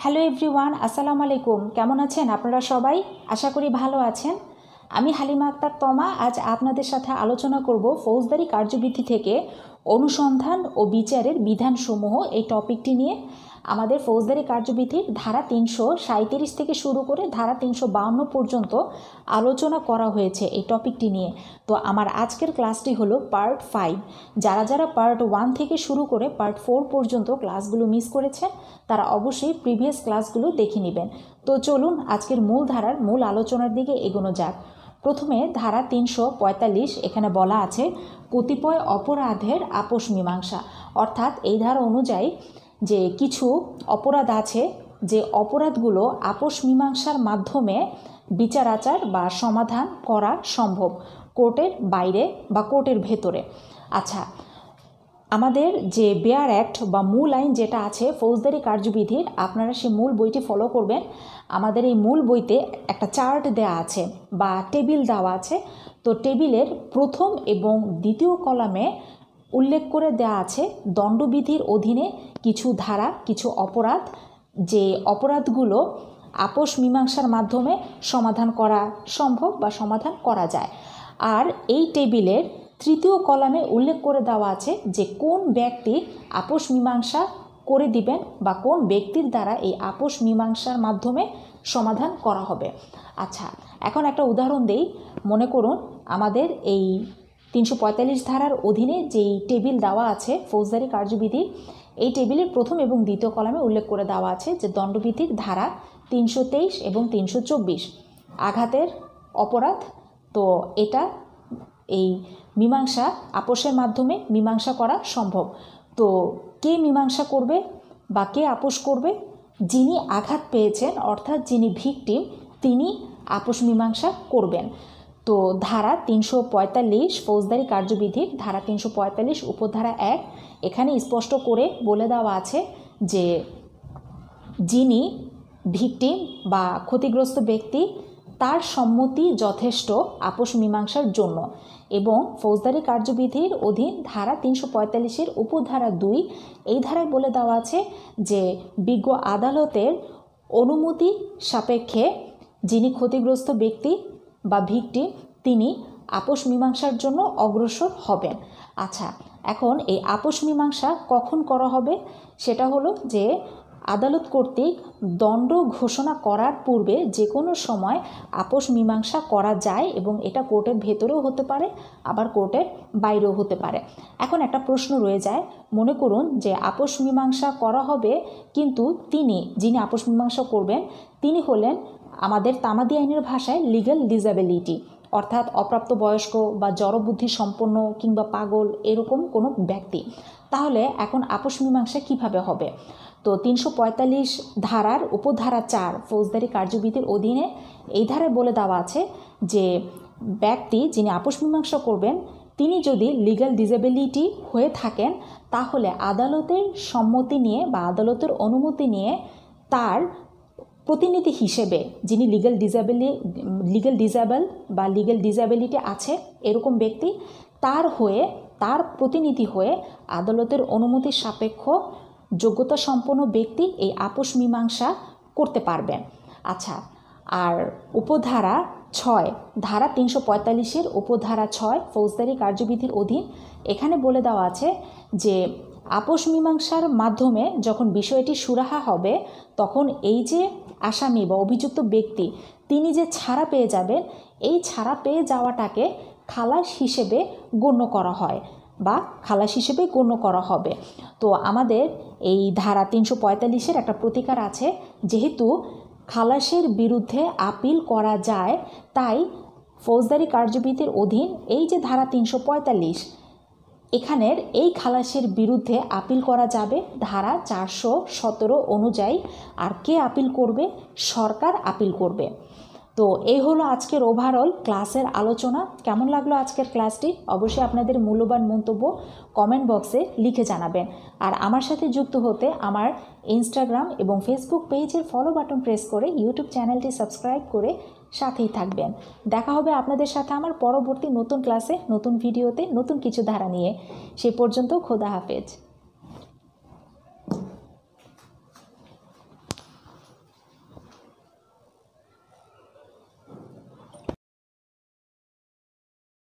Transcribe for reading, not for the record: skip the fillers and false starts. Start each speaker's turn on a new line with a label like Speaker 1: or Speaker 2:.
Speaker 1: Hello everyone, আসসালামু আলাইকুম। কেমন আছেন আপনারা সবাই? আশা করি ভালো আছেন। আমি হালিমা আক্তার তমা আজ আপনাদের সাথে আলোচনা করব ফৌজদারি কার্যবিধি থেকে অনুসন্ধান ও বিচারের বিধানসমূহ এই টপিকটি নিয়ে। আমাদের ফৌজদারি কার্যবিধির ধারা 337 থেকে শুরু করে ধারা 352 পর্যন্ত আলোচনা করা হয়েছে এই টপিকটি নিয়ে। তো আমার আজকের ক্লাসটি হলো পার্ট 5। যারা যারা পার্ট 1 থেকে শুরু করে পার্ট 4 পর্যন্ত ক্লাসগুলো মিস করেছেন তারা অবশ্যই প্রিভিয়াস ক্লাসগুলো দেখে নেবেন। তো চলুন আজকের মূল ধারার মূল আলোচনার দিকে এগোনো যাক। প্রথমে ধারা 345, এখানে বলা আছে কতিপয় অপরাধের আপোষ মীমাংসা। অর্থাৎ এই ধারা অনুযায়ী যে কিছু অপরাধ আছে, যে অপরাধগুলো আপোষ মীমাংসার মাধ্যমে বিচার আচার বা সমাধান করা সম্ভব কোর্টের বাইরে বা কোর্টের ভেতরে। আচ্ছা, আমাদের যে বেয়ার অ্যাক্ট বা মূল আইন যেটা আছে ফৌজদারি কার্যবিধির, আপনারা সেই মূল বইটি ফলো করবেন। আমাদের এই মূল বইতে একটা চার্ট দেওয়া আছে বা টেবিল দেওয়া আছে। তো টেবিলের প্রথম এবং দ্বিতীয় কলামে উল্লেখ করে দেওয়া আছে দণ্ডবিধির অধীনে কিছু ধারা, কিছু অপরাধ, যে অপরাধগুলো আপোষ মীমাংসার মাধ্যমে সমাধান করা সম্ভব বা সমাধান করা যায়। আর এই টেবিলের তৃতীয় কলামে উল্লেখ করে দেওয়া আছে যে কোন ব্যক্তি আপোষ মীমাংসা করে দিবেন বা কোন ব্যক্তির দ্বারা এই আপোষ মীমাংসার মাধ্যমে সমাধান করা হবে। আচ্ছা, এখন একটা উদাহরণ দেই। মনে করুন আমাদের এই 345 ধারার অধীনে যেই টেবিল দেওয়া আছে ফৌজদারি কার্যবিধি, এই টেবিলের প্রথম এবং দ্বিতীয় কলামে উল্লেখ করে দেওয়া আছে যে দণ্ডবিধির ধারা 323 এবং 324 আঘাতের অপরাধ। তো এটা এই মীমাংসা আপোষের মাধ্যমে মীমাংসা করা সম্ভব। তো কে মীমাংসা করবে বা কে আপোষ করবে? যিনি আঘাত পেয়েছেন অর্থাৎ যিনি ভিকটিম, তিনি আপোষ মীমাংসা করবেন। তো ধারা 345 ফৌজদারি কার্যবিধির ধারা 345 উপধারা 1 এখানে স্পষ্ট করে বলে দেওয়া আছে যে যিনি ভিকটিম বা ক্ষতিগ্রস্ত ব্যক্তি, তার সম্মতি যথেষ্ট আপোষ মীমাংসার জন্য। এবং ফৌজদারি কার্যবিধির অধীন ধারা 345-এর উপধারা 2 এই ধারায় বলে দেওয়া আছে যে বিজ্ঞ আদালতের অনুমতি সাপেক্ষে যিনি ক্ষতিগ্রস্ত ব্যক্তি বা ভিকটিম, তিনি আপোষ মীমাংসার জন্য অগ্রসর হবেন। আচ্ছা, এখন এই আপোষ মীমাংসা কখন করা হবে? সেটা হলো যে আদালত কর্তৃক দণ্ড ঘোষণা করার পূর্বে যে কোনো সময় আপোষ মীমাংসা করা যায় এবং এটা কোর্টের ভেতরেও হতে পারে, আবার কোর্টের বাইরেও হতে পারে। এখন একটা প্রশ্ন রয়ে যায়, মনে করুন যে আপোষ মীমাংসা করা হবে কিন্তু যিনি আপোষ মীমাংসা করবেন তিনি হলেন আমাদের তামাদি আইনের ভাষায় লিগ্যাল ডিসএবিলিটি, অর্থাৎ অপ্রাপ্তবয়স্ক বা জড়বুদ্ধি সম্পন্ন কিংবা পাগল এরকম কোনো ব্যক্তি। তাহলে এখন আপোষ মীমাংসা কিভাবে হবে? তো 345 ধারার উপধারা 4 ফৌজদারি কার্যবিধির অধীনে এই ধারায় বলে দেওয়া আছে যে ব্যক্তি যিনি আপোষ মীমাংসা করবেন তিনি যদি লিগ্যাল ডিসএবিলিটি হয়ে থাকেন তাহলে আদালতের সম্মতি নিয়ে বা আদালতের অনুমতি নিয়ে তার প্রতিনিধি হিসেবে, যিনি লিগ্যাল ডিসেবল বা লিগ্যাল ডিসএবিলিটি আছে এরকম ব্যক্তি, তার প্রতিনিধি হয়ে আদালতের অনুমতি সাপেক্ষ যোগ্যতা সম্পন্ন ব্যক্তি এই আপোষ মীমাংসা করতে পারবেন। আচ্ছা, আর উপধারা 6 ধারা 345-এর উপধারা 6 ফৌজদারি কার্যবিধির অধীন এখানে বলে দেওয়া আছে যে আপোষ মীমাংসার মাধ্যমে যখন বিষয়টি সুরাহা হবে তখন এই যে আসামি বা অভিযুক্ত ব্যক্তি তিনি যে ছাড়া পেয়ে যাবেন, এই ছাড়া পেয়ে যাওয়াটাকে খালাস হিসেবে গণ্য করা হয় বা খালাস হিসেবে গণ্য করা হবে। তো আমাদের এই ধারা 345-এর একটা প্রতিকার আছে, যেহেতু খালাসের বিরুদ্ধে আপিল করা যায় তাই ফৌজদারি কার্যবিধির অধীন এই যে ধারা 345 এখানের এই খালাসের বিরুদ্ধে আপিল করা যাবে ধারা 417 অনুযায়ী। আর কে আপিল করবে? সরকার আপিল করবে। তো এই হলো আজকের ওভারঅল ক্লাসের আলোচনা। কেমন লাগলো আজকের ক্লাসটি? অবশ্যই আপনাদের মূল্যবান মন্তব্য কমেন্ট বক্সে লিখে জানাবেন। আর আমার সাথে যুক্ত হতে আমার ইনস্টাগ্রাম এবং ফেসবুক পেজের ফলো বাটন প্রেস করে ইউটিউব চ্যানেলটি সাবস্ক্রাইব করে সাথেই থাকবেন। দেখা হবে আপনাদের সাথে আমার পরবর্তী নতুন ক্লাসে, নতুন ভিডিওতে, নতুন কিছু ধারা নিয়ে। সে পর্যন্ত খোদা হাফেজ।